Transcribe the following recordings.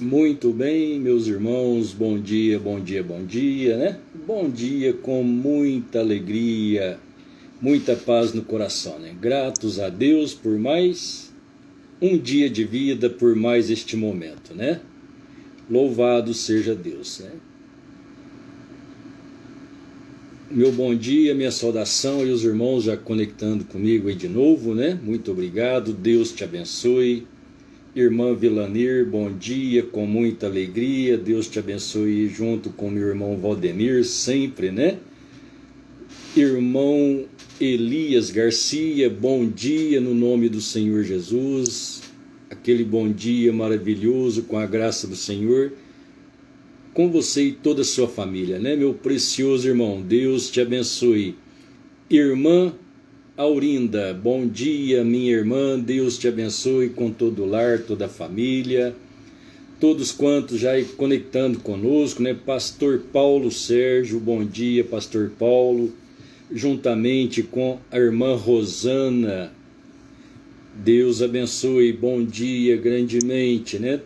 Muito bem, meus irmãos, bom dia, bom dia, bom dia, né? Bom dia com muita alegria, muita paz no coração, né? Gratos a Deus por mais um dia de vida, por mais este momento, né? Louvado seja Deus, né? Meu bom dia, minha saudação e os irmãos já conectando comigo aí de novo, né? Muito obrigado, Deus te abençoe. Irmã Vilanir, bom dia, com muita alegria, Deus te abençoe junto com meu irmão Valdemir, sempre, né? Irmão Elias Garcia, bom dia no nome do Senhor Jesus, aquele bom dia maravilhoso com a graça do Senhor, com você e toda a sua família, né? Meu precioso irmão, Deus te abençoe. Irmã Aurinda, bom dia, minha irmã, Deus te abençoe com todo o lar, toda a família, todos quantos já conectando conosco, né? Pastor Paulo Sérgio, bom dia, Pastor Paulo, juntamente com a irmã Rosana, Deus abençoe, bom dia grandemente, né?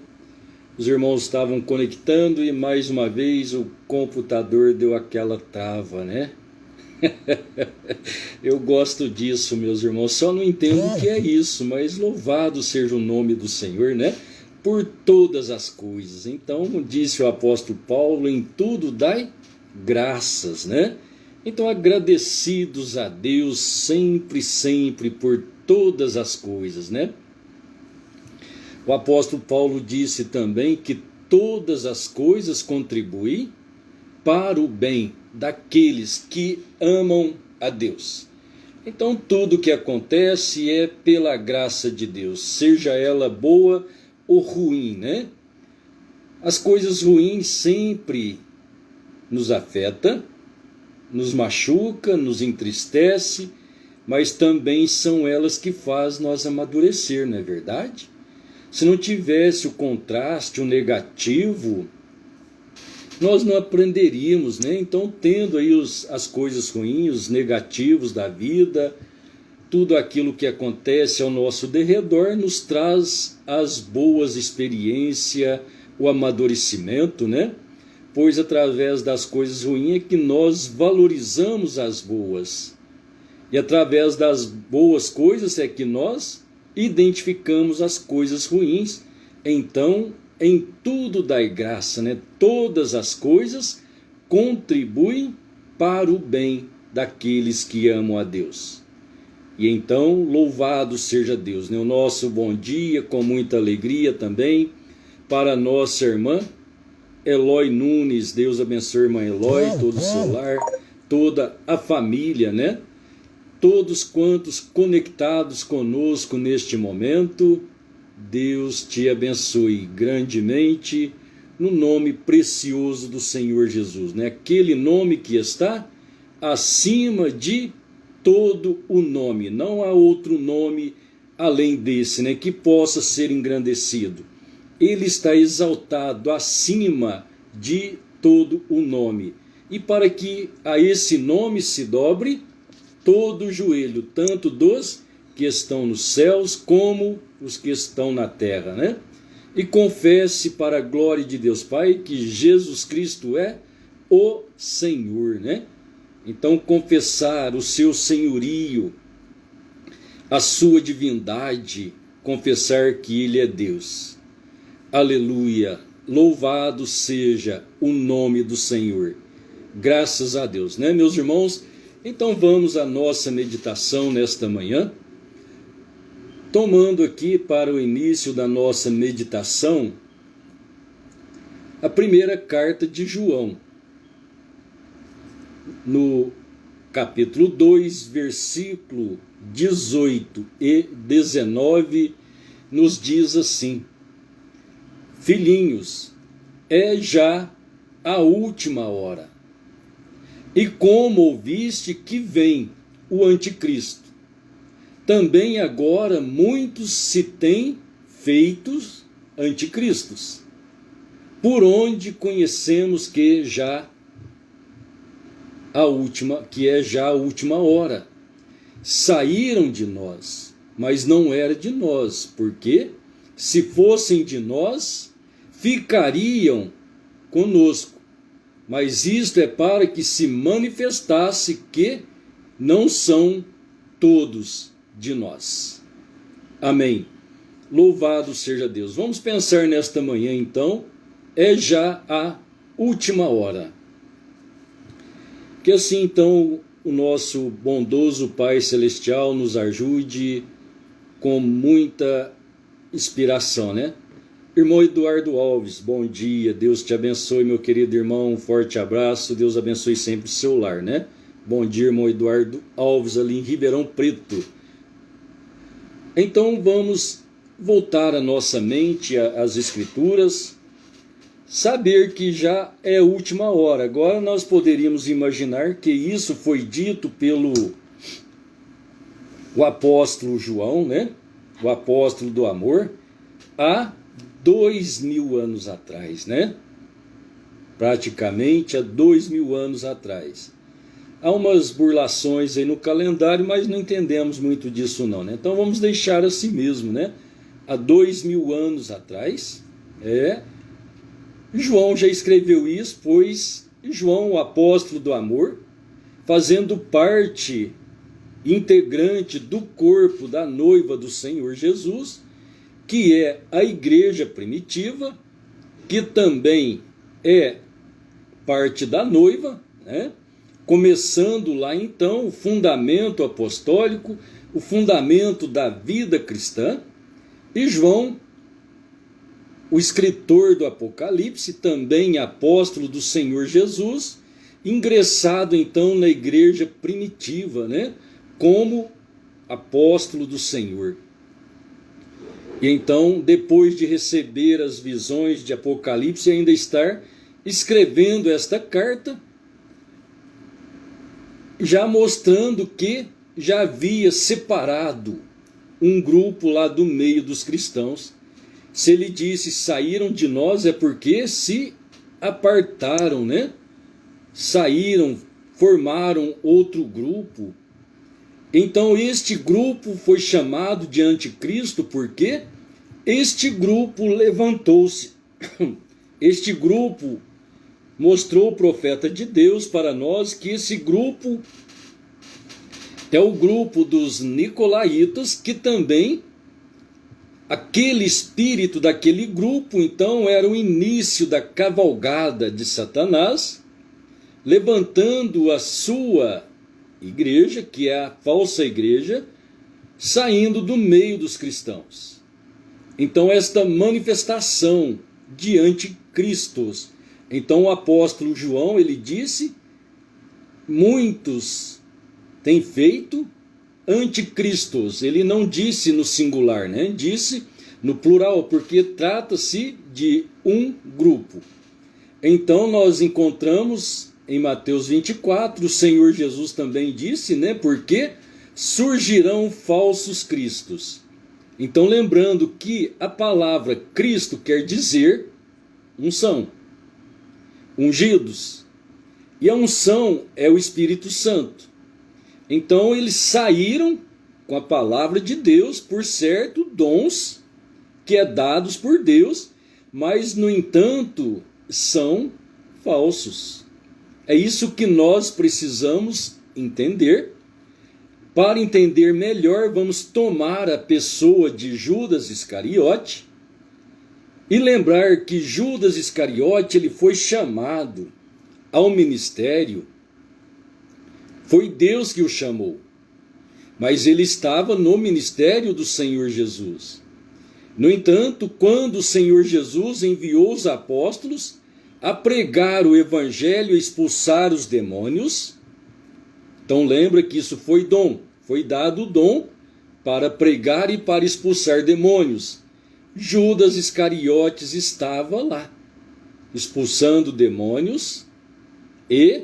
Os irmãos estavam conectando e mais uma vez o computador deu aquela trava, né? Eu gosto disso, meus irmãos, só não entendo o que é isso, mas louvado seja o nome do Senhor, né? Por todas as coisas. Então, disse o apóstolo Paulo, em tudo dai graças, né? Então, agradecidos a Deus sempre, sempre, por todas as coisas, né? O apóstolo Paulo disse também que todas as coisas contribuem para o bem daqueles que amam a Deus. Então tudo que acontece é pela graça de Deus, seja ela boa ou ruim, né? As coisas ruins sempre nos afetam, nos machuca, nos entristece, mas também são elas que fazem nós amadurecer, não é verdade? Se não tivesse o contraste, o negativo, nós não aprenderíamos, né? Então, tendo aí as coisas ruins, os negativos da vida, tudo aquilo que acontece ao nosso derredor nos traz as boas experiências, o amadurecimento, né? Pois através das coisas ruins é que nós valorizamos as boas. E através das boas coisas é que nós identificamos as coisas ruins. Então, em tudo dai graça, né? Todas as coisas contribuem para o bem daqueles que amam a Deus. E então, louvado seja Deus, né? O nosso bom dia, com muita alegria também, para a nossa irmã Eloy Nunes. Deus abençoe a irmã Eloy, todo o seu lar, toda a família, né? Todos quantos conectados conosco neste momento, Deus te abençoe grandemente no nome precioso do Senhor Jesus, né? Aquele nome que está acima de todo o nome. Não há outro nome além desse, né? Que possa ser engrandecido. Ele está exaltado acima de todo o nome. E para que a esse nome se dobre todo o joelho, tanto dos que estão nos céus como os que estão na terra, né? E confesse para a glória de Deus Pai que Jesus Cristo é o Senhor, né? Então confessar o seu senhorio, a sua divindade, confessar que Ele é Deus. Aleluia! Louvado seja o nome do Senhor. Graças a Deus, né, meus irmãos? Então vamos à nossa meditação nesta manhã. Tomando aqui para o início da nossa meditação a primeira carta de João, no capítulo 2, versículo 18 e 19, nos diz assim: Filhinhos, é já a última hora. E como ouviste que vem o anticristo, também agora muitos se têm feitos anticristos, por onde conhecemos que é já a última hora. Saíram de nós, mas não era de nós, porque se fossem de nós, ficariam conosco. Mas isto é para que se manifestasse que não são todos de nós. Amém. Louvado seja Deus. Vamos pensar nesta manhã então, é já a última hora. Que assim então o nosso bondoso Pai Celestial nos ajude com muita inspiração, né? Irmão Eduardo Alves, bom dia, Deus te abençoe, meu querido irmão, um forte abraço, Deus abençoe sempre o seu lar, né? Bom dia, irmão Eduardo Alves, ali em Ribeirão Preto. Então vamos voltar a nossa mente às Escrituras, saber que já é a última hora. Agora nós poderíamos imaginar que isso foi dito pelo o apóstolo João, né? O apóstolo do amor, há 2000 anos atrás, né? Praticamente há 2000 anos atrás. Há umas burlações aí no calendário, mas não entendemos muito disso não, né? Então vamos deixar assim mesmo, né? Há 2000 anos atrás, João já escreveu isso, pois João, o apóstolo do amor, fazendo parte integrante do corpo da noiva do Senhor Jesus, que é a igreja primitiva, que também é parte da noiva, né? Começando lá então o fundamento apostólico, o fundamento da vida cristã, e João, o escritor do Apocalipse, também apóstolo do Senhor Jesus, ingressado então na igreja primitiva, né? Como apóstolo do Senhor. E então, depois de receber as visões de Apocalipse, ainda estar escrevendo esta carta, já mostrando que já havia separado um grupo lá do meio dos cristãos. Se ele disse, saíram de nós, é porque se apartaram, né? Saíram, formaram outro grupo. Então este grupo foi chamado de anticristo porque este grupo levantou-se. Este grupo mostrou o profeta de Deus para nós que esse grupo é o grupo dos nicolaítas, que também aquele espírito daquele grupo então era o início da cavalgada de Satanás, levantando a sua igreja, que é a falsa igreja, saindo do meio dos cristãos. Então esta manifestação de anticristos. Então o apóstolo João, ele disse, muitos têm feito anticristos. Ele não disse no singular, né? Disse no plural, porque trata-se de um grupo. Então nós encontramos em Mateus 24, o Senhor Jesus também disse, né? Porque surgirão falsos cristos. Então lembrando que a palavra Cristo quer dizer unção, ungidos. E a unção é o Espírito Santo. Então eles saíram com a palavra de Deus, por certo, dons que é dados por Deus, mas no entanto são falsos. É isso que nós precisamos entender. Para entender melhor, vamos tomar a pessoa de Judas Iscariote e lembrar que Judas Iscariote, ele foi chamado ao ministério. Foi Deus que o chamou, mas ele estava no ministério do Senhor Jesus. No entanto, quando o Senhor Jesus enviou os apóstolos a pregar o evangelho e expulsar os demônios, então lembra que isso foi dom, foi dado o dom para pregar e para expulsar demônios. Judas Iscariotes estava lá, expulsando demônios e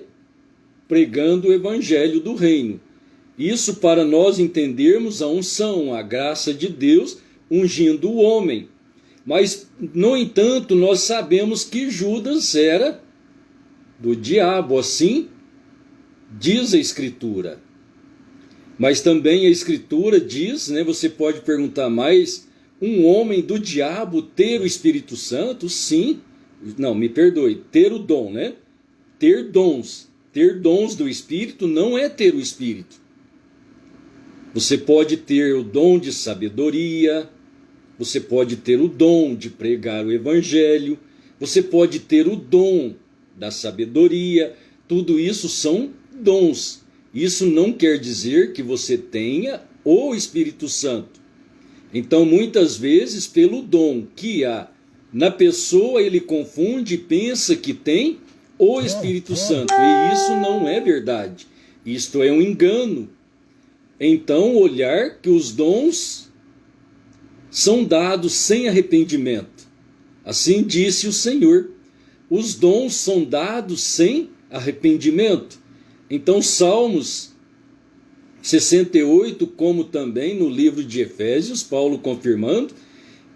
pregando o evangelho do reino. Isso para nós entendermos a unção, a graça de Deus ungindo o homem. Mas, no entanto, nós sabemos que Judas era do diabo, assim diz a Escritura. Mas também a Escritura diz, né, você pode perguntar mais um homem do diabo ter o Espírito Santo? Sim. Não, me perdoe, ter o dom, né? Ter dons. Ter dons do Espírito não é ter o Espírito. Você pode ter o dom de sabedoria, você pode ter o dom de pregar o Evangelho, você pode ter o dom da sabedoria, tudo isso são dons. Isso não quer dizer que você tenha o Espírito Santo. Então, muitas vezes, pelo dom que há na pessoa, ele confunde e pensa que tem o Espírito Santo. E isso não é verdade. Isto é um engano. Então, olhar que os dons são dados sem arrependimento. Assim disse o Senhor. Os dons são dados sem arrependimento. Então, Salmos 68, como também no livro de Efésios, Paulo confirmando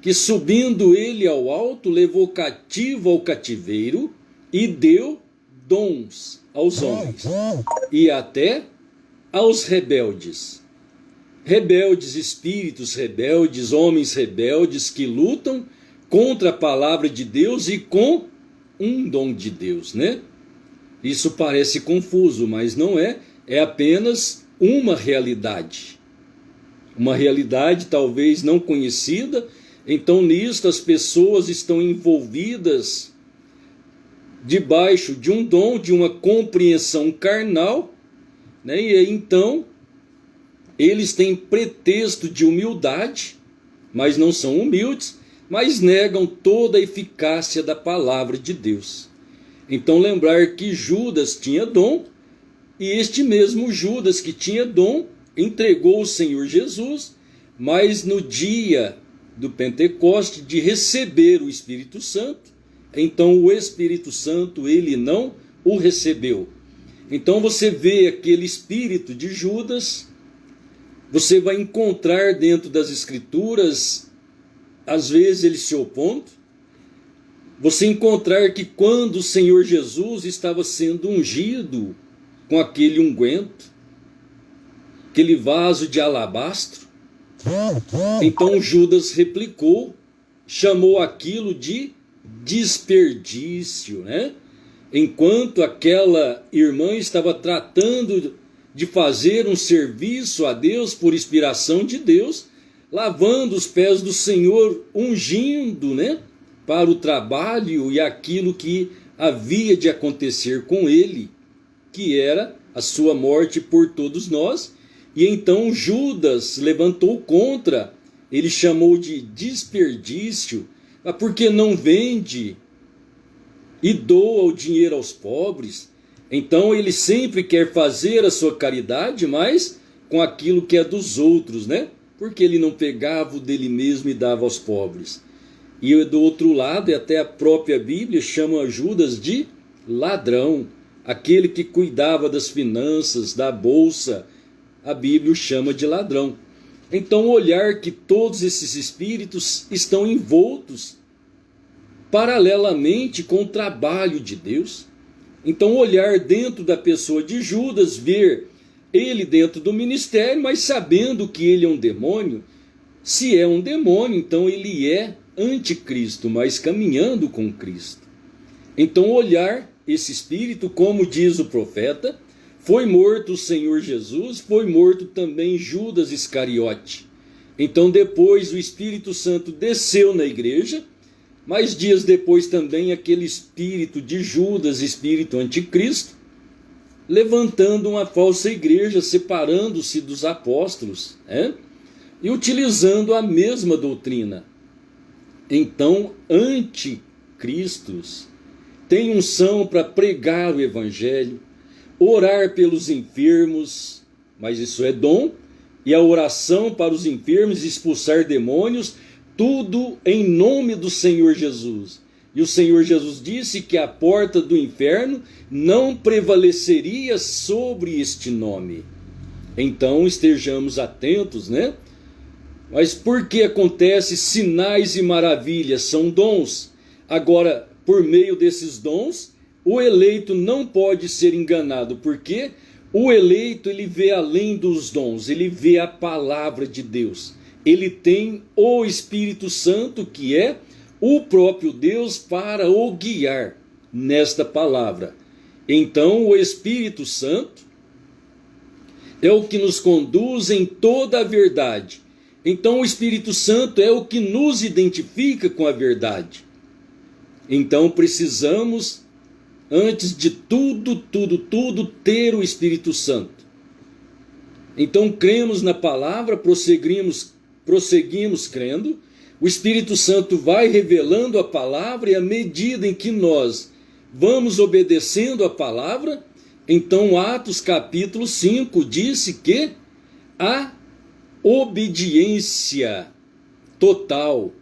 que subindo ele ao alto, levou cativo ao cativeiro e deu dons aos homens e até aos rebeldes. Rebeldes, espíritos rebeldes, homens rebeldes que lutam contra a palavra de Deus e com um dom de Deus, né? Isso parece confuso, mas não é. É apenas uma realidade. Uma realidade talvez não conhecida. Então, nisto, as pessoas estão envolvidas debaixo de um dom, de uma compreensão carnal, né? E aí, então, eles têm pretexto de humildade, mas não são humildes, mas negam toda a eficácia da palavra de Deus. Então, lembrar que Judas tinha dom, e este mesmo Judas que tinha dom, entregou o Senhor Jesus, mas no dia do Pentecoste, de receber o Espírito Santo, então o Espírito Santo ele não o recebeu. Então você vê aquele espírito de Judas, você vai encontrar dentro das Escrituras, às vezes ele se opondo, você encontrar que quando o Senhor Jesus estava sendo ungido com aquele unguento, aquele vaso de alabastro, então Judas replicou, chamou aquilo de desperdício, né? Enquanto aquela irmã estava tratando de fazer um serviço a Deus por inspiração de Deus, lavando os pés do Senhor, ungindo, né, para o trabalho e aquilo que havia de acontecer com ele, que era a sua morte por todos nós. E então Judas levantou contra, ele chamou de desperdício, porque não vende e doa o dinheiro aos pobres. Então ele sempre quer fazer a sua caridade, mas com aquilo que é dos outros, né? Porque ele não pegava o dele mesmo e dava aos pobres. E do outro lado, e até a própria Bíblia chama Judas de ladrão, aquele que cuidava das finanças, da bolsa, a Bíblia o chama de ladrão. Então, olhar que todos esses espíritos estão envoltos paralelamente com o trabalho de Deus. Então, olhar dentro da pessoa de Judas, ver ele dentro do ministério, mas sabendo que ele é um demônio. Se é um demônio, então ele é anticristo, mas caminhando com Cristo. Então, olhar esse espírito, como diz o profeta, foi morto o Senhor Jesus, foi morto também Judas Iscariote. Então depois o Espírito Santo desceu na igreja, mas dias depois também aquele espírito de Judas, espírito anticristo, levantando uma falsa igreja, separando-se dos apóstolos, e utilizando a mesma doutrina. Então, anticristos têm unção para pregar o evangelho, orar pelos enfermos, mas isso é dom, e a oração para os enfermos, expulsar demônios, tudo em nome do Senhor Jesus. E o Senhor Jesus disse que a porta do inferno não prevaleceria sobre este nome. Então estejamos atentos, né? Mas por que acontece sinais e maravilhas? São dons. Agora, por meio desses dons, o eleito não pode ser enganado, porque o eleito ele vê além dos dons, ele vê a palavra de Deus. ele tem o Espírito Santo, que é o próprio Deus, para o guiar nesta palavra. Então, o Espírito Santo é o que nos conduz em toda a verdade. Então, o Espírito Santo é o que nos identifica com a verdade. Então, precisamos, antes de tudo, ter o Espírito Santo. Então, cremos na palavra, prosseguimos crendo. O Espírito Santo vai revelando a palavra, e à medida em que nós vamos obedecendo a palavra, então Atos capítulo 5 disse que a obediência total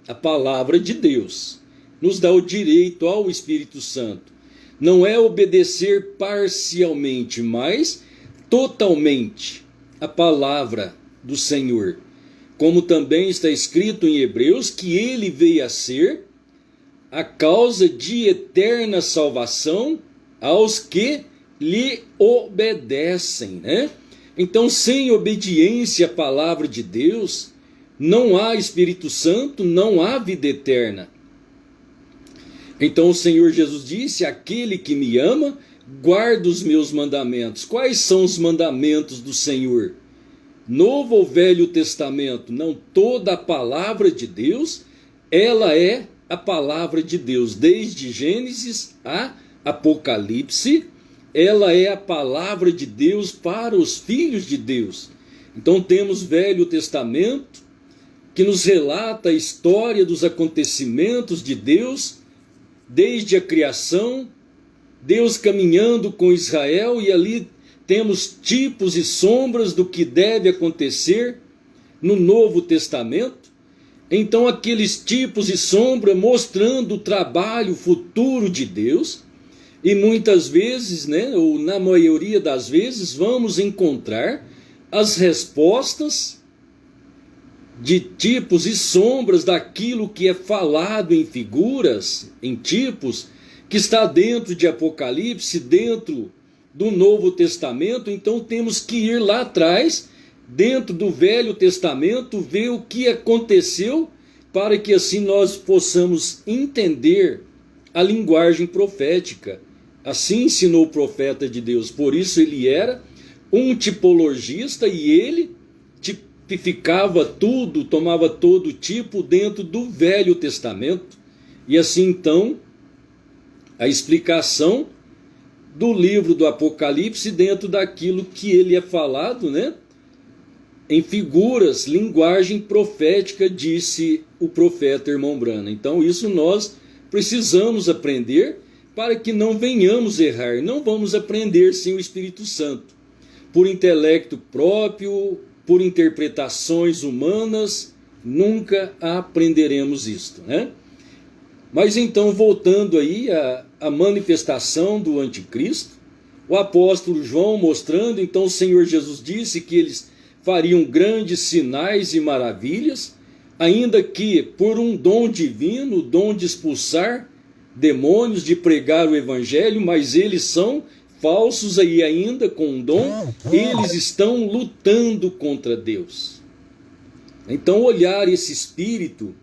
à palavra de Deus nos dá o direito ao Espírito Santo. Não é obedecer parcialmente, mas totalmente a palavra do Senhor. Como também está escrito em Hebreus, que ele veio a ser a causa de eterna salvação aos que lhe obedecem, né? Então, sem obediência à palavra de Deus, não há Espírito Santo, não há vida eterna. Então o Senhor Jesus disse: aquele que me ama, guarda os meus mandamentos. Quais são os mandamentos do Senhor? Novo ou Velho Testamento? Não, toda a palavra de Deus, ela é a palavra de Deus. Desde Gênesis a Apocalipse, ela é a palavra de Deus para os filhos de Deus. Então temos Velho Testamento, que nos relata a história dos acontecimentos de Deus, desde a criação, Deus caminhando com Israel, e ali temos tipos e sombras do que deve acontecer no Novo Testamento. Então aqueles tipos e sombras mostrando o trabalho futuro de Deus, e muitas vezes, né, ou na maioria das vezes, vamos encontrar as respostas de tipos e sombras daquilo que é falado em figuras, em tipos, que está dentro de Apocalipse, dentro do Novo Testamento. Então temos que ir lá atrás, dentro do Velho Testamento, ver o que aconteceu, para que assim nós possamos entender a linguagem profética. Assim ensinou o profeta de Deus. Por isso ele era um tipologista, e ele tipificava tudo, tomava todo tipo dentro do Velho Testamento. E assim então a explicação do livro do Apocalipse dentro daquilo que ele é falado, né? Em figuras, linguagem profética, disse o profeta irmão Brana. Então isso nós precisamos aprender, para que não venhamos errar. Não vamos aprender sem o Espírito Santo. Por intelecto próprio, por interpretações humanas, nunca aprenderemos isto, né? Mas então, voltando aí à manifestação do anticristo, o apóstolo João mostrando, então o Senhor Jesus disse que eles fariam grandes sinais e maravilhas, ainda que por um dom divino, o dom de expulsar demônios, de pregar o evangelho, mas eles são falsos, e ainda com um dom, eles estão lutando contra Deus. Então, olhar esse espírito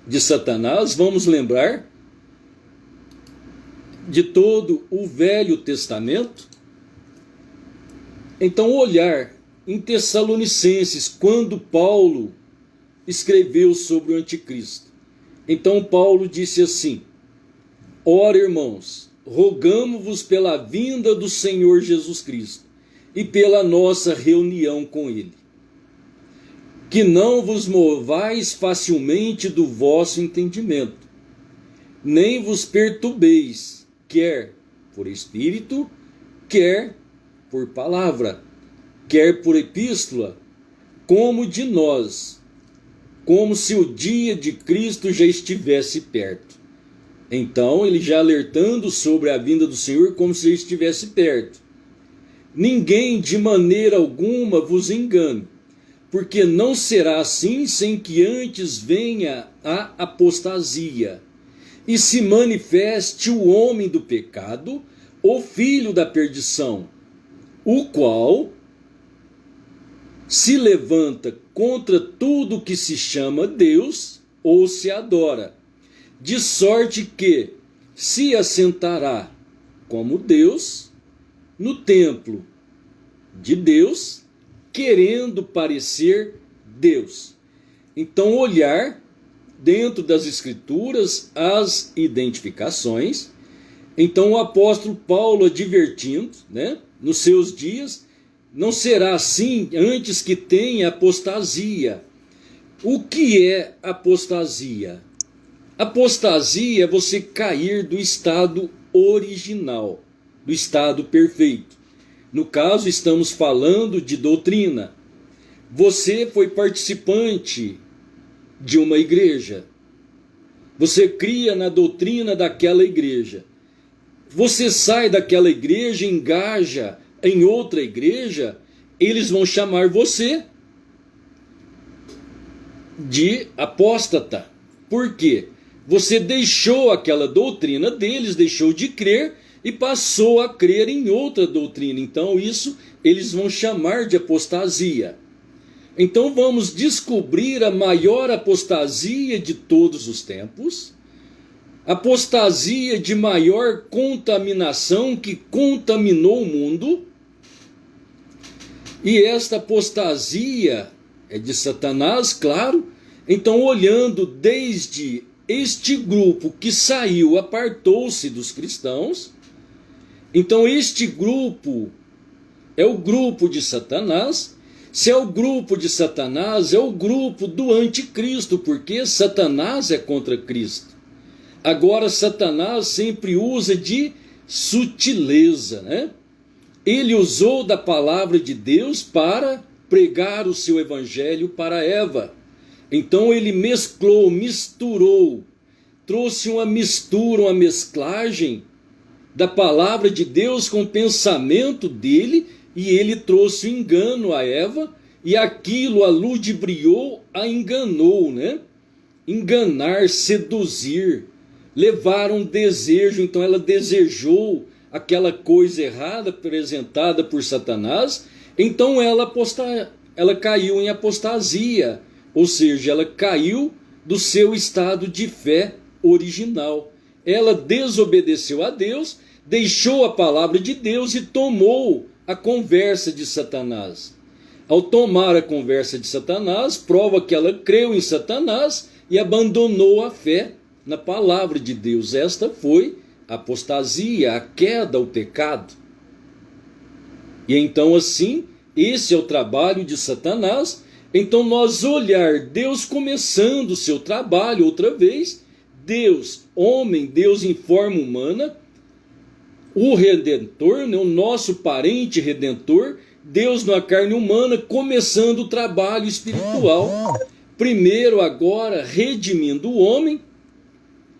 de Satanás, vamos lembrar de todo o Velho Testamento. Então, olhar em Tessalonicenses, quando Paulo escreveu sobre o anticristo. Então Paulo disse assim: ora, irmãos, rogamo-vos pela vinda do Senhor Jesus Cristo e pela nossa reunião com ele, que não vos movais facilmente do vosso entendimento, nem vos perturbeis, quer por espírito, quer por palavra, quer por epístola, como de nós, como se o dia de Cristo já estivesse perto. Então, ele já alertando sobre a vinda do Senhor como se ele estivesse perto. Ninguém de maneira alguma vos engane, porque não será assim sem que antes venha a apostasia, e se manifeste o homem do pecado, o filho da perdição, o qual se levanta contra tudo que se chama Deus ou se adora, de sorte que se assentará como Deus no templo de Deus, querendo parecer Deus. Então, olhar dentro das Escrituras as identificações. Então, o apóstolo Paulo advertindo, né, nos seus dias, não será assim antes que tenha apostasia. O que é apostasia? Apostasia é você cair do estado original, do estado perfeito. No caso, estamos falando de doutrina. Você foi participante de uma igreja. Você cria na doutrina daquela igreja. Você sai daquela igreja, engaja em outra igreja, eles vão chamar você de apóstata. Por quê? Você deixou aquela doutrina deles, deixou de crer e passou a crer em outra doutrina. Então isso eles vão chamar de apostasia. Então vamos descobrir a maior apostasia de todos os tempos, apostasia de maior contaminação que contaminou o mundo. E esta apostasia é de Satanás, claro. Então, olhando desde este grupo que saiu, apartou-se dos cristãos. Então, este grupo é o grupo de Satanás. Se é o grupo de Satanás, é o grupo do anticristo, porque Satanás é contra Cristo. Agora, Satanás sempre usa de sutileza, né? Ele usou da palavra de Deus para pregar o seu evangelho para Eva. Então ele mesclou, misturou, trouxe uma mistura, uma mesclagem da palavra de Deus com o pensamento dele, e ele trouxe o engano a Eva, e aquilo a ludibriou, a enganou, né? Enganar, seduzir, levar um desejo. Então ela desejou aquela coisa errada apresentada por Satanás. Então ela caiu em apostasia, ou seja, ela caiu do seu estado de fé original. Ela desobedeceu a Deus, deixou a palavra de Deus e tomou a conversa de Satanás. Ao tomar a conversa de Satanás, prova que ela creu em Satanás e abandonou a fé na palavra de Deus. Esta foi a apostasia, a queda, o pecado. E então assim, esse é o trabalho de Satanás. Então nós olhar Deus começando o seu trabalho outra vez, Deus, homem, Deus em forma humana, o Redentor, né, o nosso parente Redentor, Deus na carne humana, começando o trabalho espiritual. Primeiro agora redimindo o homem,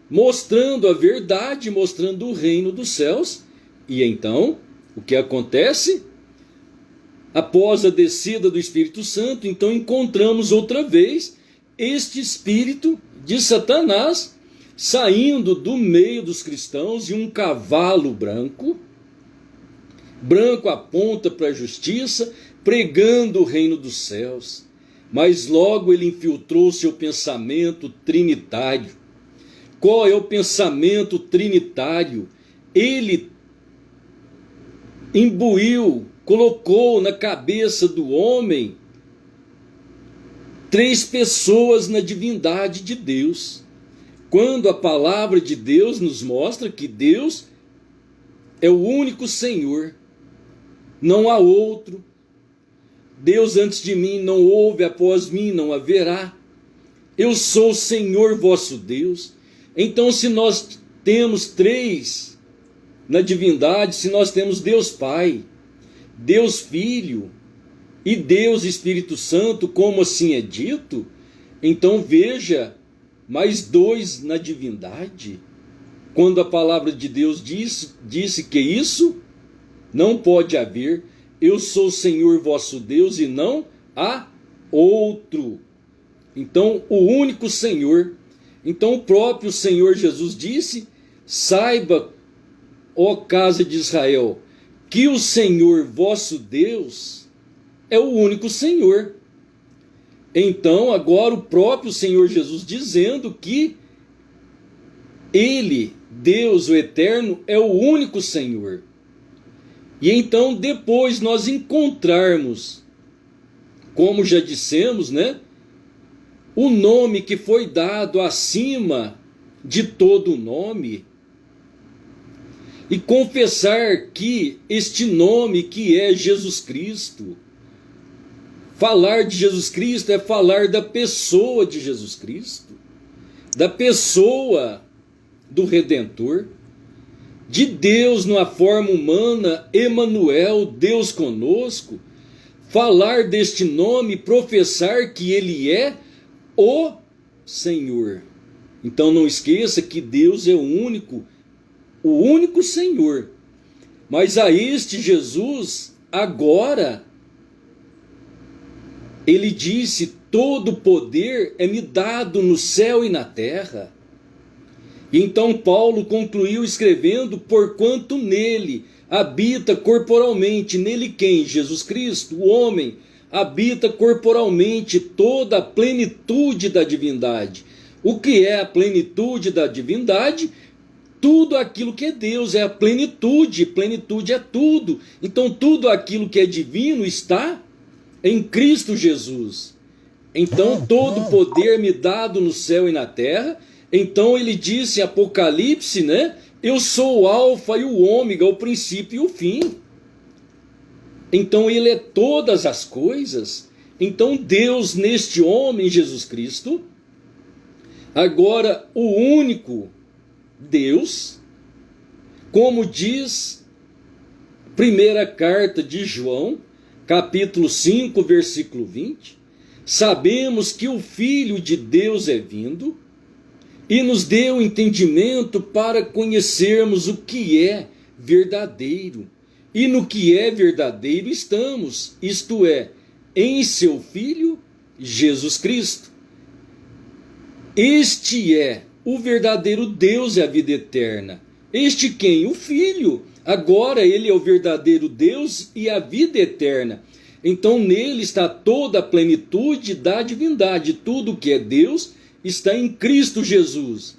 mostrando a verdade, mostrando o reino dos céus. E então, o que acontece? Após a descida do Espírito Santo, então encontramos outra vez este espírito de Satanás saindo do meio dos cristãos, e um cavalo branco. Branco aponta para a justiça, pregando o reino dos céus. Mas logo ele infiltrou seu pensamento trinitário. Qual é o pensamento trinitário? Ele imbuiu, colocou na cabeça do homem 3 pessoas na divindade de Deus. Quando a palavra de Deus nos mostra que Deus é o único Senhor, não há outro. Deus antes de mim não houve, após mim não haverá. Eu sou o Senhor vosso Deus. Então, se nós temos 3 na divindade, se nós temos Deus Pai, Deus Filho e Deus Espírito Santo, como assim é dito, então veja, mais 2 na divindade, quando a palavra de Deus disse que isso não pode haver. Eu sou o Senhor vosso Deus e não há outro. Então, o único Senhor. Então, o próprio Senhor Jesus disse: saiba, ó casa de Israel, que o Senhor vosso Deus é o único Senhor. Então, agora o próprio Senhor Jesus dizendo que Ele, Deus o Eterno, é o único Senhor. E então, depois nós encontrarmos, como já dissemos, né, o nome que foi dado acima de todo nome, e confessar que este nome que é Jesus Cristo, falar de Jesus Cristo é falar da pessoa de Jesus Cristo, da pessoa do Redentor, de Deus numa forma humana, Emanuel, Deus conosco, falar deste nome, professar que Ele é o Senhor. Então não esqueça que Deus é o único Senhor. Mas a este Jesus, agora, Ele disse: todo poder é me dado no céu e na terra. E então Paulo concluiu escrevendo: porquanto nele habita corporalmente, nele quem? Jesus Cristo, o homem, habita corporalmente toda a plenitude da divindade. O que é a plenitude da divindade? Tudo aquilo que é Deus, é a plenitude. Plenitude é tudo. Então tudo aquilo que é divino está em Cristo Jesus. Então todo poder me dado no céu e na terra. Então ele disse em Apocalipse, né? Eu sou o alfa e o ômega, o princípio e o fim. Então ele é todas as coisas. Então Deus neste homem, Jesus Cristo, agora o único Deus, como diz primeira carta de João, capítulo 5, versículo 20, sabemos que o Filho de Deus é vindo e nos deu entendimento para conhecermos o que é verdadeiro. E no que é verdadeiro estamos, isto é, em seu Filho Jesus Cristo. Este é o verdadeiro Deus e a vida eterna. Este quem? O Filho. Agora ele é o verdadeiro Deus e a vida eterna. Então nele está toda a plenitude da divindade. Tudo que é Deus está em Cristo Jesus.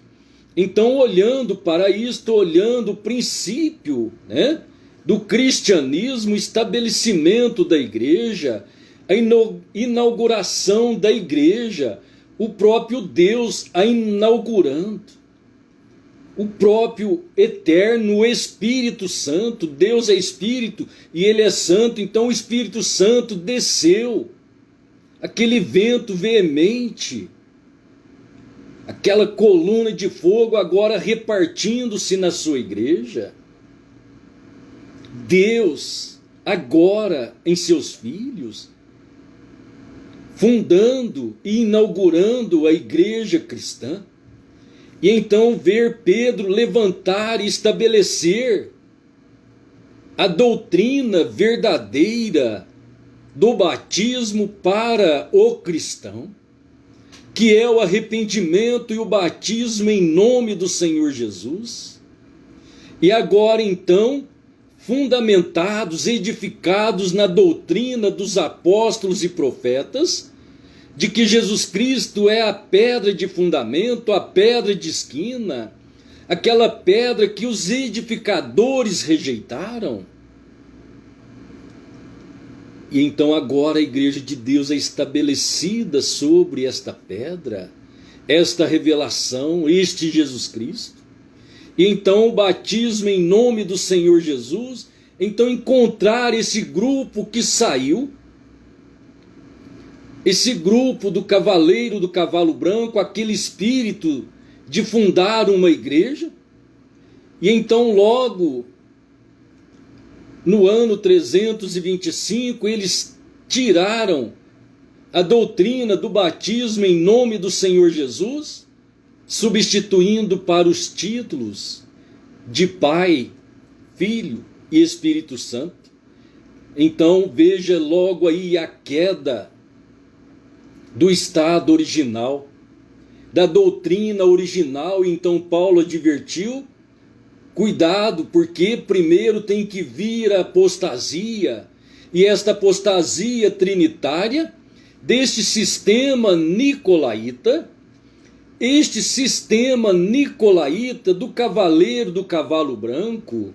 Então, olhando para isto, olhando o princípio, né, do cristianismo, estabelecimento da igreja, a inauguração da igreja, o próprio Deus a inaugurando, o próprio eterno, o Espírito Santo. Deus é Espírito e Ele é Santo, então o Espírito Santo desceu, aquele vento veemente, aquela coluna de fogo agora repartindo-se na sua igreja. Deus agora em seus filhos, fundando e inaugurando a igreja cristã. E então ver Pedro levantar e estabelecer a doutrina verdadeira do batismo para o cristão, que é o arrependimento e o batismo em nome do Senhor Jesus. E agora então, fundamentados, edificados na doutrina dos apóstolos e profetas, de que Jesus Cristo é a pedra de fundamento, a pedra de esquina, aquela pedra que os edificadores rejeitaram. E então agora a igreja de Deus é estabelecida sobre esta pedra, esta revelação, este Jesus Cristo. E então o batismo em nome do Senhor Jesus, então encontrar esse grupo que saiu, esse grupo do cavaleiro do cavalo branco, aquele espírito de fundar uma igreja, e então logo no ano 325, eles tiraram a doutrina do batismo em nome do Senhor Jesus, substituindo para os títulos de Pai, Filho e Espírito Santo. Então veja logo aí a queda do estado original, da doutrina original. Então Paulo advertiu: cuidado, porque primeiro tem que vir a apostasia, e esta apostasia trinitária deste sistema nicolaíta, este sistema nicolaíta do cavaleiro do cavalo branco,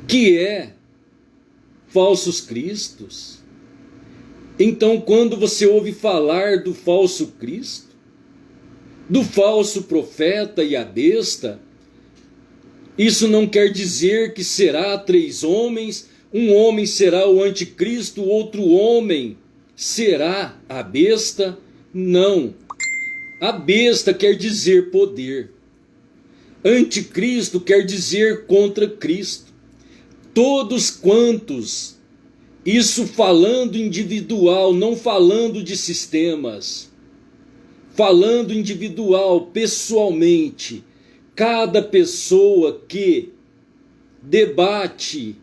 que é falsos cristos. Então, quando você ouve falar do falso Cristo, do falso profeta e a besta, isso não quer dizer que será 3 homens, um homem será o anticristo, outro homem será a besta. Não. A besta quer dizer poder. Anticristo quer dizer contra Cristo. Todos quantos, isso falando individual, não falando de sistemas, falando individual, pessoalmente, cada pessoa que debate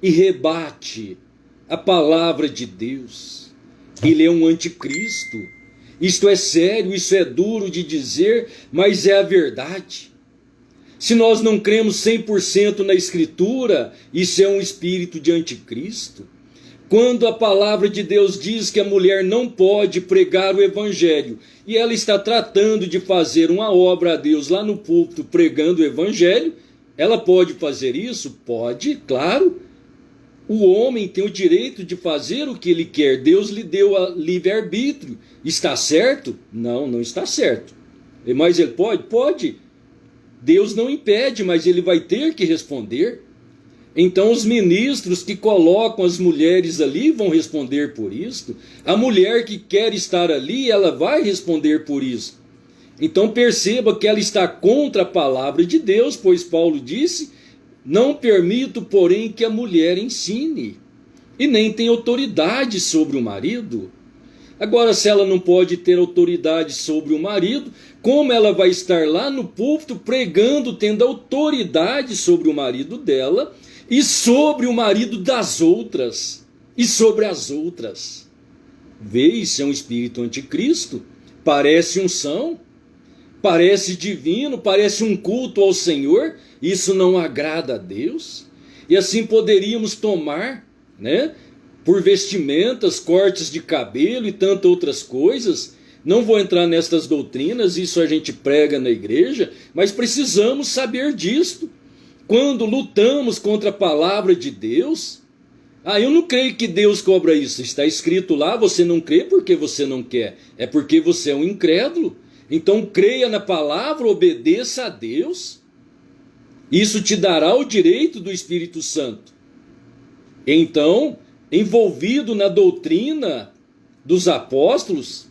e rebate a palavra de Deus, ele é um anticristo. Isto é sério, isso é duro de dizer, mas é a verdade. Se nós não cremos 100% na Escritura, isso é um espírito de anticristo. Quando a palavra de Deus diz que a mulher não pode pregar o evangelho, e ela está tratando de fazer uma obra a Deus lá no púlpito pregando o evangelho, ela pode fazer isso? Pode, claro. O homem tem o direito de fazer o que ele quer. Deus lhe deu a livre-arbítrio. Está certo? Não, não está certo. Mas ele pode? Pode. Deus não impede, mas ele vai ter que responder. Então os ministros que colocam as mulheres ali vão responder por isso. A mulher que quer estar ali, ela vai responder por isso. Então perceba que ela está contra a palavra de Deus, pois Paulo disse: não permito, porém, que a mulher ensine, e nem tem autoridade sobre o marido. Agora, se ela não pode ter autoridade sobre o marido, como ela vai estar lá no púlpito pregando, tendo autoridade sobre o marido dela e sobre o marido das outras e sobre as outras? Vê, isso é um espírito anticristo. Parece unção, parece divino, parece um culto ao Senhor. Isso não agrada a Deus. E assim poderíamos tomar, né, por vestimentas, cortes de cabelo e tantas outras coisas. Não vou entrar nestas doutrinas, isso a gente prega na igreja, mas precisamos saber disto. Quando lutamos contra a palavra de Deus, eu não creio que Deus cobra isso. Está escrito lá, você não crê porque você não quer, é porque você é um incrédulo. Então creia na palavra, obedeça a Deus. Isso te dará o direito do Espírito Santo. Então, envolvido na doutrina dos apóstolos,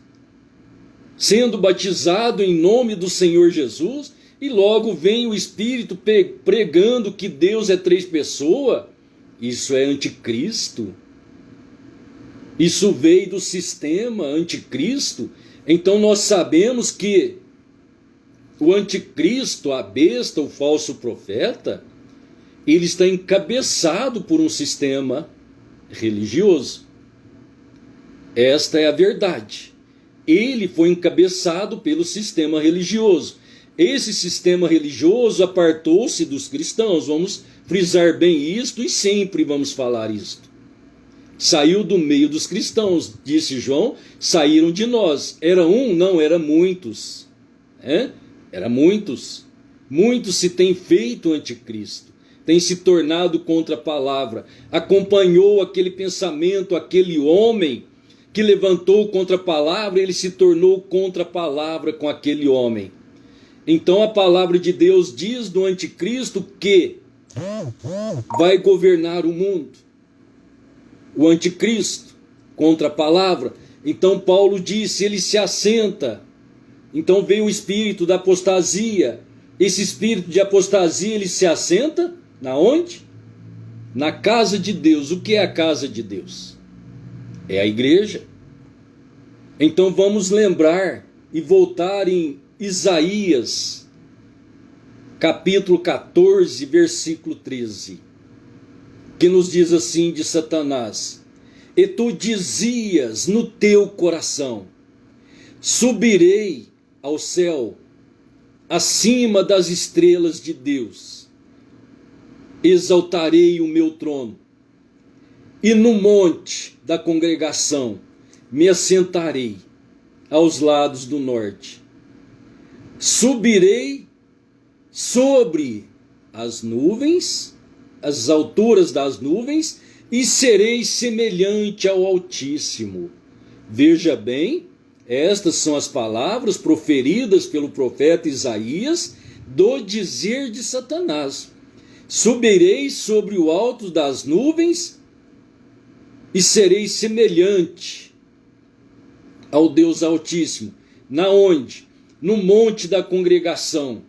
sendo batizado em nome do Senhor Jesus, e logo vem o Espírito pregando que Deus é 3 pessoas, isso é anticristo. Isso veio do sistema anticristo. Então nós sabemos que o anticristo, a besta, o falso profeta, ele está encabeçado por um sistema religioso. Esta é a verdade. Ele foi encabeçado pelo sistema religioso. Esse sistema religioso apartou-se dos cristãos. Vamos frisar bem isto e sempre vamos falar isto. Saiu do meio dos cristãos, disse João, saíram de nós. Era um? Não, era muitos. Era muitos. Muitos se têm feito anticristo, têm se tornado contra a palavra. Acompanhou aquele pensamento, aquele homem que levantou contra a palavra, ele se tornou contra a palavra com aquele homem. Então a palavra de Deus diz do anticristo que vai governar o mundo. O anticristo, contra a palavra. Então Paulo disse, ele se assenta. Então veio o espírito da apostasia. Esse espírito de apostasia, ele se assenta na onde? Na casa de Deus. O que é a casa de Deus? É a igreja. Então vamos lembrar e voltar em Isaías, capítulo 14, versículo 13. Que nos diz assim de Satanás: e tu dizias no teu coração, subirei ao céu, acima das estrelas de Deus, exaltarei o meu trono, E no monte da congregação me assentarei aos lados do norte. Subirei sobre as nuvens, as alturas das nuvens, e serei semelhante ao Altíssimo. Veja bem, estas são as palavras proferidas pelo profeta Isaías do dizer de Satanás. Subirei sobre o alto das nuvens e serei semelhante ao Deus Altíssimo. Na onde? No monte da congregação.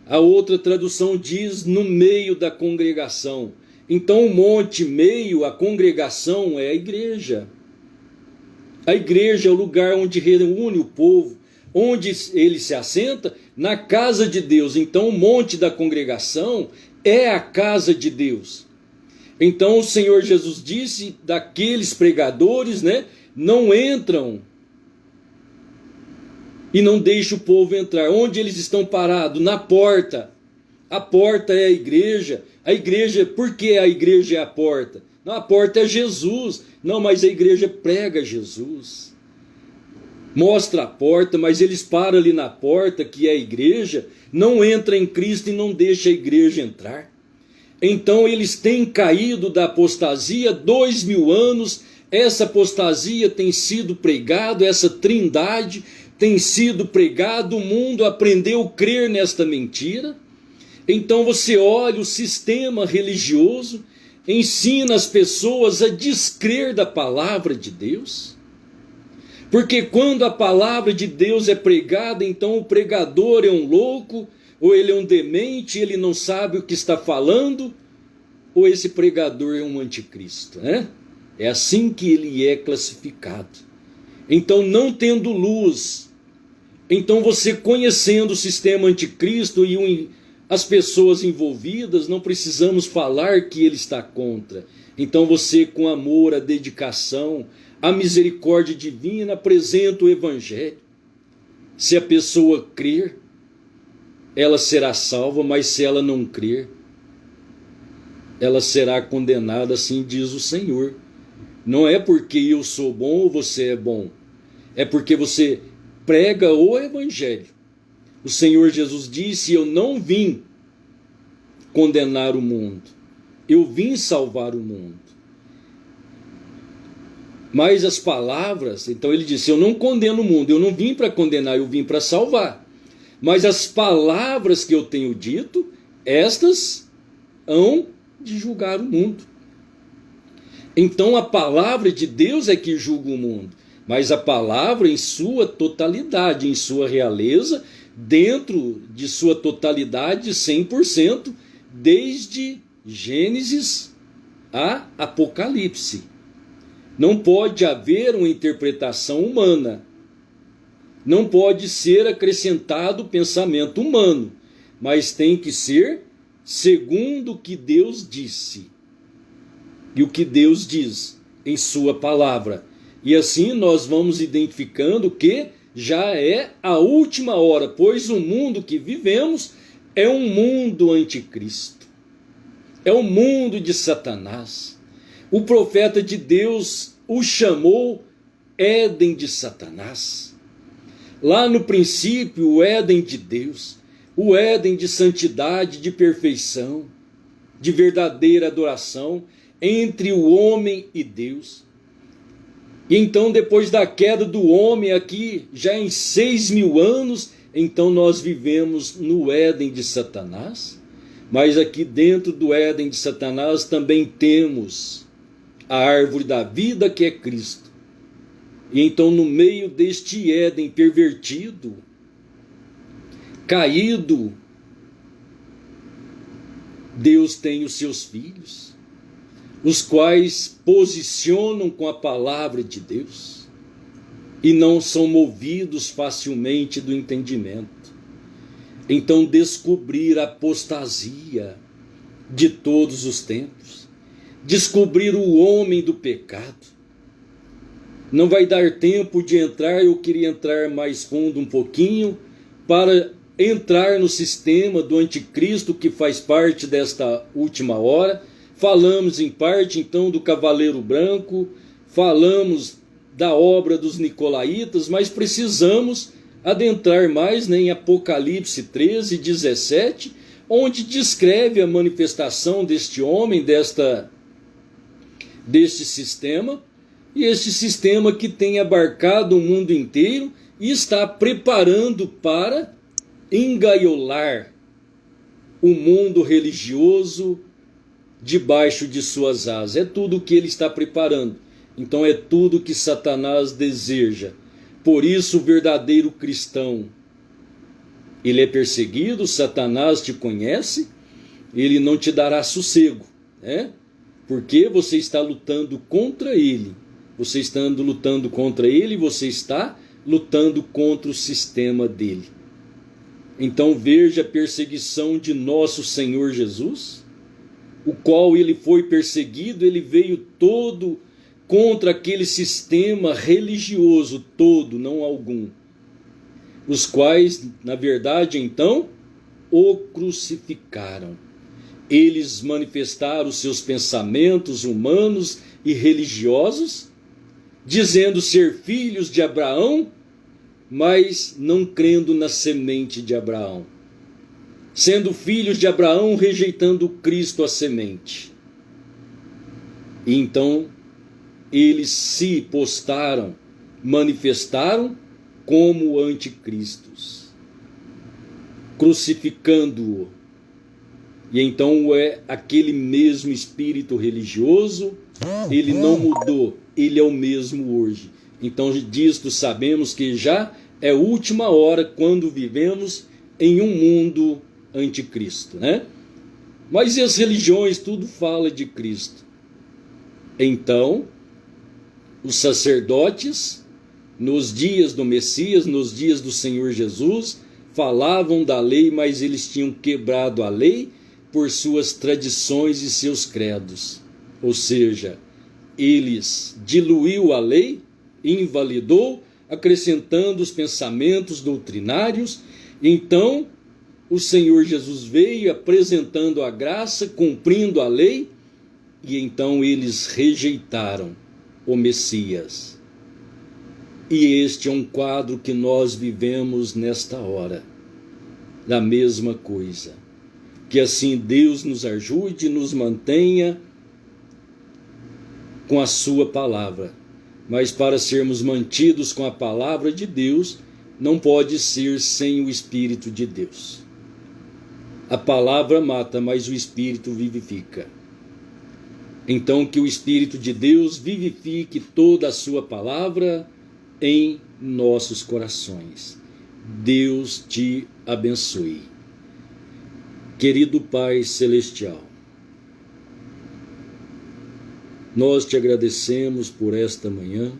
A outra tradução diz no meio da congregação. Então o monte, meio, a congregação é a igreja. A igreja é o lugar onde reúne o povo, onde ele se assenta, na casa de Deus. Então o monte da congregação é a casa de Deus. Então o Senhor Jesus disse daqueles pregadores, não entram e não deixa o povo entrar. Onde eles estão parados? Na porta. A porta é a igreja. A igreja, por que a igreja é a porta? Não, a porta é Jesus. Não, mas a igreja prega Jesus. Mostra a porta, mas eles param ali na porta, que é a igreja, não entra em Cristo e não deixa a igreja entrar. Então eles têm caído da apostasia 2000 anos. Essa apostasia tem sido pregado, essa trindade tem sido pregado, o mundo aprendeu a crer nesta mentira. Então você olha, o sistema religioso ensina as pessoas a descrer da palavra de Deus. Porque quando a palavra de Deus é pregada, então o pregador é um louco, ou ele é um demente, ele não sabe o que está falando, ou esse pregador é um anticristo, É assim que ele é classificado. Então, não tendo luz, então você conhecendo o sistema anticristo e as pessoas envolvidas, não precisamos falar que ele está contra. Então você, com amor, a dedicação, a misericórdia divina, apresenta o evangelho. Se a pessoa crer, ela será salva, mas se ela não crer, ela será condenada, assim diz o Senhor. Não é porque eu sou bom ou você é bom, é porque você prega o evangelho. O Senhor Jesus disse: eu não vim condenar o mundo, eu vim salvar o mundo. Mas as palavras, então ele disse: eu não condeno o mundo, eu não vim para condenar, eu vim para salvar. Mas as palavras que eu tenho dito, estas hão de julgar o mundo. Então a palavra de Deus é que julga o mundo, mas a palavra em sua totalidade, em sua realeza, dentro de sua totalidade, 100%, desde Gênesis a Apocalipse. Não pode haver uma interpretação humana. Não pode ser acrescentado pensamento humano, mas tem que ser segundo o que Deus disse. E o que Deus diz em sua palavra. E assim nós vamos identificando que já é a última hora, pois o mundo que vivemos é um mundo anticristo. É um mundo de Satanás. O profeta de Deus o chamou Éden de Satanás. Lá no princípio, o Éden de Deus, o Éden de santidade, de perfeição, de verdadeira adoração entre o homem e Deus. E então, depois da queda do homem aqui, já em 6.000 anos, então nós vivemos no Éden de Satanás. Mas aqui dentro do Éden de Satanás também temos a árvore da vida, que é Cristo. E então, no meio deste Éden pervertido, caído, Deus tem os seus filhos, os quais posicionam com a palavra de Deus e não são movidos facilmente do entendimento. Então, descobrir a apostasia de todos os tempos, descobrir o homem do pecado. Não vai dar tempo de entrar, eu queria entrar mais fundo um pouquinho, para entrar no sistema do anticristo que faz parte desta última hora, falamos em parte então do Cavaleiro Branco, falamos da obra dos Nicolaítas, mas precisamos adentrar mais, né, em Apocalipse 13, 17, onde descreve a manifestação deste homem, deste sistema, e este sistema que tem abarcado o mundo inteiro e está preparando para engaiolar o mundo religioso debaixo de suas asas. É tudo o que ele está preparando. Então é tudo que Satanás deseja. Por isso o verdadeiro cristão, ele é perseguido, Satanás te conhece, ele não te dará sossego, né? Porque você está lutando contra ele. Você estando lutando contra ele, você está lutando contra o sistema dele. Então veja a perseguição de nosso Senhor Jesus, o qual ele foi perseguido, ele veio todo contra aquele sistema religioso todo, não algum, os quais, na verdade, então, o crucificaram. Eles manifestaram seus pensamentos humanos e religiosos, dizendo ser filhos de Abraão, mas não crendo na semente de Abraão. Sendo filhos de Abraão, rejeitando Cristo, a semente. E então, eles se postaram, manifestaram como anticristos, crucificando-o. E então é aquele mesmo espírito religioso, ele não mudou, ele é o mesmo hoje. Então disto sabemos que já é última hora quando vivemos em um mundo anticristo, né? Mas e as religiões, tudo fala de Cristo. Então, os sacerdotes, nos dias do Messias, nos dias do Senhor Jesus, falavam da lei, mas eles tinham quebrado a lei por suas tradições e seus credos. Ou seja, eles diluiu a lei, invalidou, acrescentando os pensamentos doutrinários. Então, o Senhor Jesus veio apresentando a graça, cumprindo a lei, e então eles rejeitaram o Messias. E este é um quadro que nós vivemos nesta hora, da mesma coisa. Que assim Deus nos ajude e nos mantenha com a sua palavra. Mas para sermos mantidos com a palavra de Deus, não pode ser sem o Espírito de Deus. A palavra mata, mas o Espírito vivifica. Então que o Espírito de Deus vivifique toda a sua palavra em nossos corações. Deus te abençoe. Querido Pai Celestial, nós te agradecemos por esta manhã,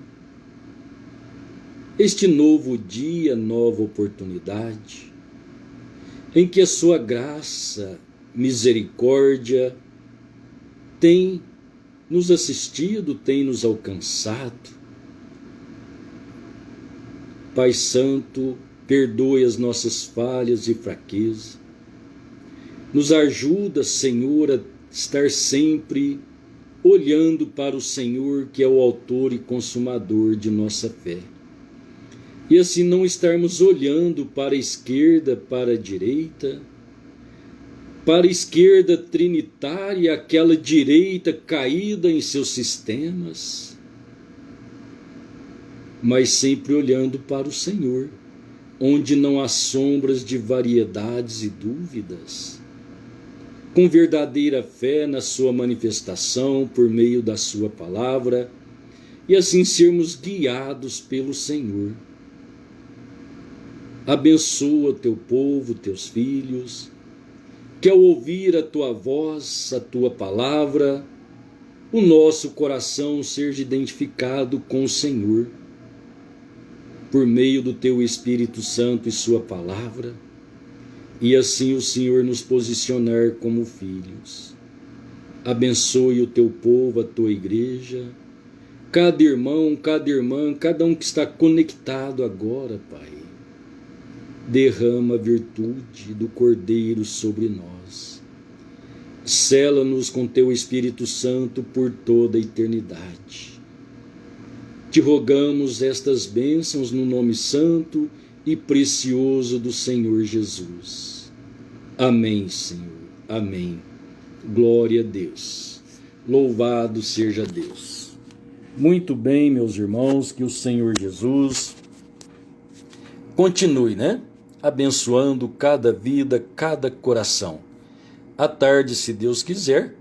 este novo dia, nova oportunidade, em que a sua graça, misericórdia tem nos assistido, tem nos alcançado. Pai Santo, perdoe as nossas falhas e fraquezas. Nos ajuda, Senhor, a estar sempre olhando para o Senhor, que é o autor e consumador de nossa fé. E assim não estarmos olhando para a esquerda, para a direita, para a esquerda trinitária, aquela direita caída em seus sistemas, mas sempre olhando para o Senhor, onde não há sombras de variedades e dúvidas, com verdadeira fé na sua manifestação por meio da sua palavra, e assim sermos guiados pelo Senhor. Abençoa teu povo, teus filhos, que ao ouvir a tua voz, a tua palavra, o nosso coração seja identificado com o Senhor, por meio do teu Espírito Santo e sua palavra, e assim o Senhor nos posicionar como filhos. Abençoe o teu povo, a tua igreja, cada irmão, cada irmã, cada um que está conectado agora, Pai. Derrama a virtude do Cordeiro sobre nós. Sela-nos com teu Espírito Santo por toda a eternidade. Te rogamos estas bênçãos no nome santo e precioso do Senhor Jesus. Amém, Senhor. Amém. Glória a Deus. Louvado seja Deus. Muito bem, meus irmãos, que o Senhor Jesus continue, abençoando cada vida, cada coração. À tarde, se Deus quiser,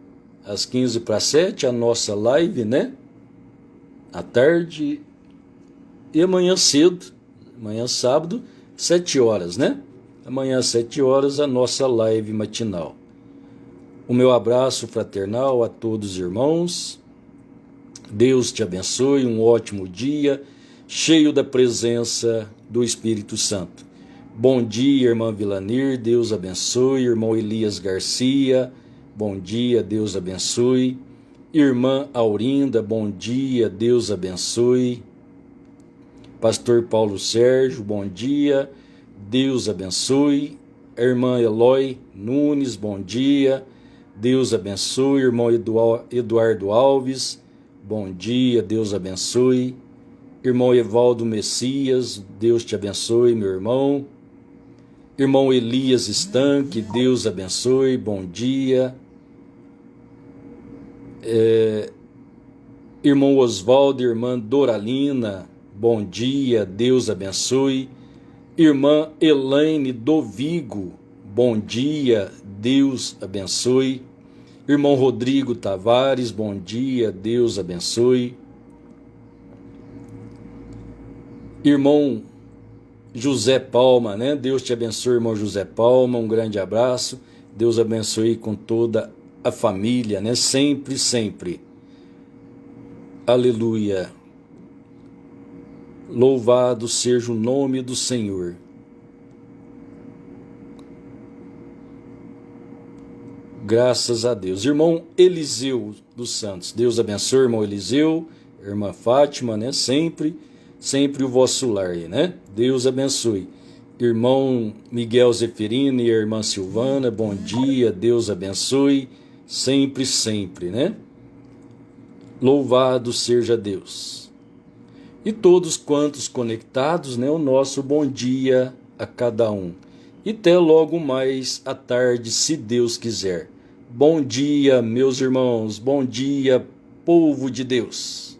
às 6:45, a nossa live, à tarde, e amanhã cedo, amanhã sábado, 7 horas, Amanhã às 7 horas, a nossa live matinal. O meu abraço fraternal a todos os irmãos. Deus te abençoe, um ótimo dia, cheio da presença do Espírito Santo. Bom dia, irmã Vilanir, Deus abençoe. Irmão Elias Garcia, bom dia, Deus abençoe. Irmã Aurinda, bom dia, Deus abençoe. Pastor Paulo Sérgio, bom dia, Deus abençoe. Irmã Eloy Nunes, bom dia, Deus abençoe. Irmão Eduardo Alves, bom dia, Deus abençoe. Irmão Evaldo Messias, Deus te abençoe, meu irmão. Irmão Elias Estanque, Deus abençoe, bom dia. Irmão Oswaldo, irmã Doralina, bom dia, Deus abençoe. Irmã Elaine Dovigo, bom dia, Deus abençoe. Irmão Rodrigo Tavares, bom dia, Deus abençoe. Irmão José Palma, Deus te abençoe, irmão José Palma, um grande abraço. Deus abençoe com toda a família, sempre, sempre. Aleluia. Louvado seja o nome do Senhor. Graças a Deus. Irmão Eliseu dos Santos, Deus abençoe, irmão Eliseu, irmã Fátima, sempre o vosso lar, Deus abençoe. Irmão Miguel Zeferino e a irmã Silvana, bom dia, Deus abençoe, sempre, sempre, Louvado seja Deus. E todos quantos conectados, o nosso bom dia a cada um. E até logo mais à tarde, se Deus quiser. Bom dia, meus irmãos, bom dia, povo de Deus.